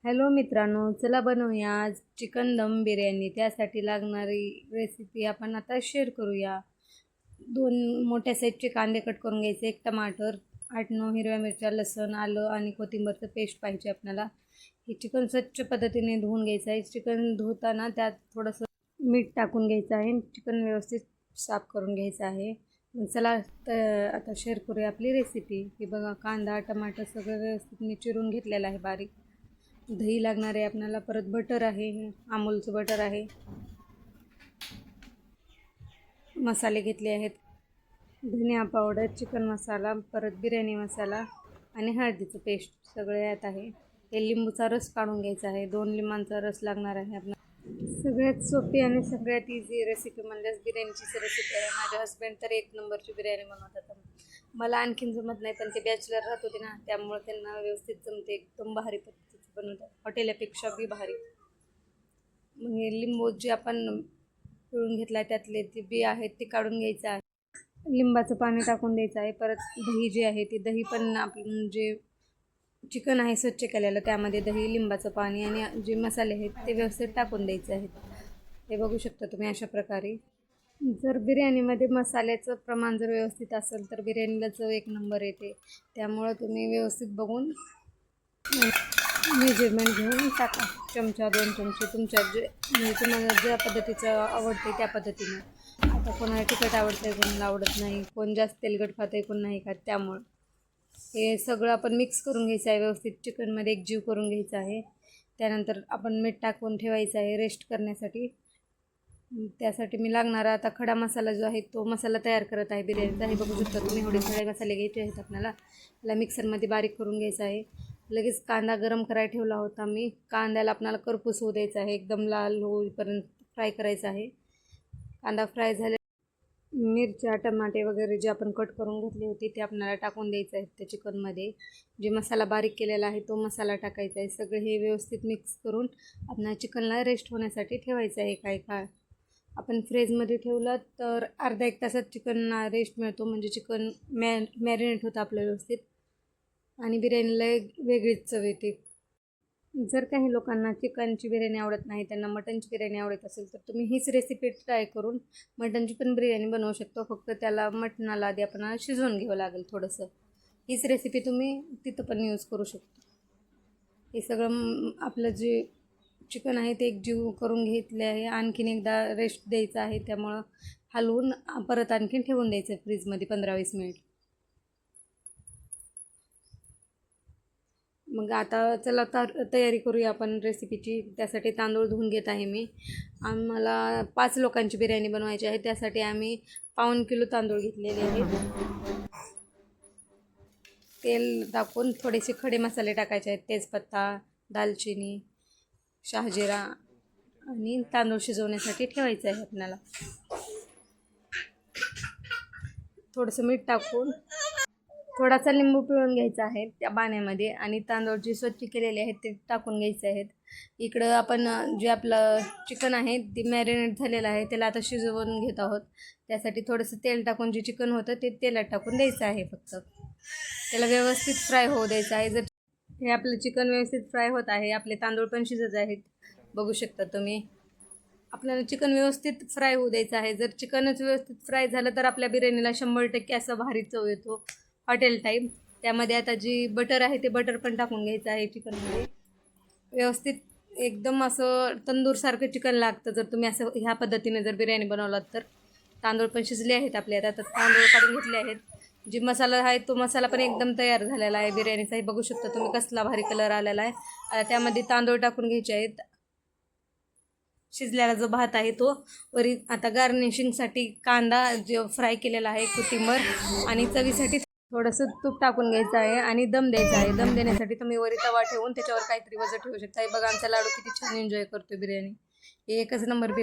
Hello मित्रांनो, चला बनवूया आज चिकन दम बिर्याणी। त्यासाठी लागणारी रेसिपी आपण आता शेअर करूया। 2 मोठ्या साईजचे कांदे कट करून घ्यायचे, 1 टमाटर, 8-9 हिरव्या मिरच्या, लसूण, आलं आणि कोथिंबीरचं पेस्ट पाहिजे आपल्याला। हे चिकन स्वच्छ पद्धतीने धुवून घ्यायचं आहे। चिकन धुताना त्यात थोडंसं मीठ टाकून घ्यायचं आहे। चिकन व्यवस्थित साफ करून घ्यायचं आहे। चला आता शेअर करूया आपली रेसिपी। हे बघा, कांदा टमाटर सगळं व्यवस्थित मी चिरून घेतलेलं आहे बारीक। दही लागणार आहे आपल्याला, परत बटर आहे, अमूलचं बटर आहे, मसाले घेतले आहेत, धनिया पावडर, चिकन मसाला, परत बिर्याणी मसाला आणि हळदीचं पेस्ट सगळे यात आहे। हे लिंबूचा रस काढून घ्यायचा आहे, 2 लिंबांचा रस लागणार आहे आपल्याला। सगळ्यात सोपी आणि सगळ्यात इझी रेसिपी म्हणजेच बिर्याणीचीच रेसिपी आहे। माझे हस्बंड तर 1 नंबरची बिर्याणी बनवतात। मला आणखीन जमत नाही, पण ते बॅचलर राहत होते ना, त्यामुळे त्यांना व्यवस्थित जमते। एकदम भारी पद्धतीचं बनवतात, हॉटेलपेक्षा बी भारी। मग हे लिंबू जे आपण पिळून घेतला त्यातले ते बी आहेत ते काढून घ्यायचं आहे। लिंबाचं पाणी टाकून द्यायचं आहे। परत दही जे आहे ते दही पण आपण जे चिकन आहे स्वच्छ केलेलं त्यामध्ये दही, लिंबाचं पाणी आणि जे मसाले आहेत ते व्यवस्थित टाकून द्यायचे आहेत। हे बघू शकता तुम्ही अशा प्रकारे। जर बिर्याणीमध्ये मसाल्याचं प्रमाण जर व्यवस्थित असेल तर बिर्याणीला चव 1 नंबर येते। त्यामुळं तुम्ही व्यवस्थित बघून मेजरमेंट घेऊन टाका, चमचा 2 चमचे तुमच्या जे म्हणजे तुम्हाला ज्या पद्धतीचं आवडते त्या पद्धतीनं। आता कोणाला तिखट आवडतं आहे, कोणाला आवडत नाही, कोण जास्त तेलकट खातं आहे, कोण नाही खात। त्यामुळं हे सगळं आपण मिक्स करून घ्यायचं आहे, व्यवस्थित चिकनमध्ये एकजीव करून घ्यायचं आहे। त्यानंतर आपण मीठ टाकून ठेवायचं आहे रेस्ट करण्यासाठी। त्यासाठी मी लागणारा आता खडा मसाला जो आहे तो मसाला तयार करत आहे बिर्याणीचा। हे बघू शकता तुम्ही, एवढे सगळे मसाले घ्यायचे आहेत आपल्याला। त्याला मिक्सरमध्ये बारीक करून घ्यायचं आहे। लगेच कांदा गरम करायला ठेवला होता मी। कांद्याला आपल्याला करपूस होऊ द्यायचा आहे, एकदम लाल होईपर्यंत फ्राय करायचा आहे। कांदा फ्राय झाले, मिरच्या टमाटे वगैरे जे आपण कट करून घेतली होती ते आपल्याला टाकून द्यायचं आहे त्या चिकनमध्ये। जे मसाला बारीक केलेला आहे तो मसाला टाकायचा आहे। सगळे हे व्यवस्थित मिक्स करून आपल्याला चिकनला रेस्ट होण्यासाठी ठेवायचं आहे। काही काळ आपण फ्रीजमध्ये ठेवलं तर अर्धा 1 तासात चिकनला रेस्ट मिळतो, म्हणजे चिकन मॅरिनेट होतं आपलं व्यवस्थित आणि बिर्याणीला एक वेगळीच चव येते। जर काही लोकांना चिकनची बिर्याणी आवडत नाही, त्यांना मटनची बिर्याणी आवडत असेल तर तुम्ही हीच रेसिपी ट्राय करून मटनची पण बिर्याणी बनवू शकतो। फक्त त्याला मटणाला आधी आपल्याला शिजवून घ्यावं लागेल थोडंसं। हीच रेसिपी तुम्ही तिथं पण यूज करू शकतो। हे सगळं आपलं जे चिकन आहे ते एकजीव करून घेतले आहे। आणखीन एकदा रेस्ट द्यायचं आहे, त्यामुळं हलवून परत आणखीन ठेवून द्यायचं फ्रीजमध्ये 15-20 मिनिट। मग आता चला तयारी करूया आपण रेसिपीची। त्यासाठी तांदूळ धुवून घेत आहे मी। आम्हाला 5 लोकांची बिर्याणी बनवायची आहे, त्यासाठी आम्ही पाऊण किलो तांदूळ घेतलेले आहेत। तेल टाकून थोडेसे खडे मसाले टाकायचे आहेत, तेजपत्ता, दालचिनी, शहाजिरा आणि तांदूळ शिजवण्यासाठी ठेवायचं आहे आपल्याला। थोडंसं मीठ टाकून थोडासा लिंबू पिळून घ्यायचा आहे त्या पाण्यामध्ये आणि तांदूळ जे स्वच्छ केलेले आहेत ते टाकून घ्यायचे आहेत। इकडं आपण जे आपलं चिकन आहे ते मॅरिनेट झालेलं आहे त्याला आता शिजवून घेत आहोत। त्यासाठी थोडंसं तेल टाकून जे चिकन होतं ते तेलात टाकून द्यायचं आहे, फक्त त्याला व्यवस्थित फ्राय होऊ द्यायचं आहे। जर हे आपलं चिकन व्यवस्थित फ्राय होत आहे, आपले तांदूळ पण शिजत आहेत, बघू शकता तुम्ही। आपल्याला चिकन व्यवस्थित फ्राय होऊ द्यायचं आहे। जर चिकनच व्यवस्थित फ्राय झालं तर आपल्या बिर्याणीला 100% असा भारी चव येतो, हॉटेल टाईप। त्यामध्ये आता जी बटर आहे ते बटर पण टाकून घ्यायचं आहे चिकनमध्ये। व्यवस्थित एकदम असं तंदूरसारखं चिकन लागतं जर तुम्ही असं ह्या पद्धतीने जर बिर्याणी बनवलात तर। तांदूळ पण शिजले आहेत आपले, आता तांदूळ काढून घेतले आहेत। जी मसाला आहे तो मसाला पण एकदम तयार झालेला आहे बिर्याणीचा। हे बघू शकता तुम्ही कसला भारी कलर आलेला आहे। आता त्यामध्ये तांदूळ टाकून घ्यायचे आहेत। शिजलेला जो भात आहे तो वरी आता गार्निशिंगसाठी कांदा जो फ्राय केलेला आहे, कोथिंबीर आणि चवीसाठी थोडंसं तूप टाकून घ्यायचं आहे आणि दम द्यायचा आहे। दम देण्यासाठी तुम्ही वरी तवा ठेवून त्याच्यावर काहीतरी वजन ठेवू शकता। बघा आमचा लाडू किती छान एन्जॉय करतो बिर्याणी, एकच नंबर बिर्याणी।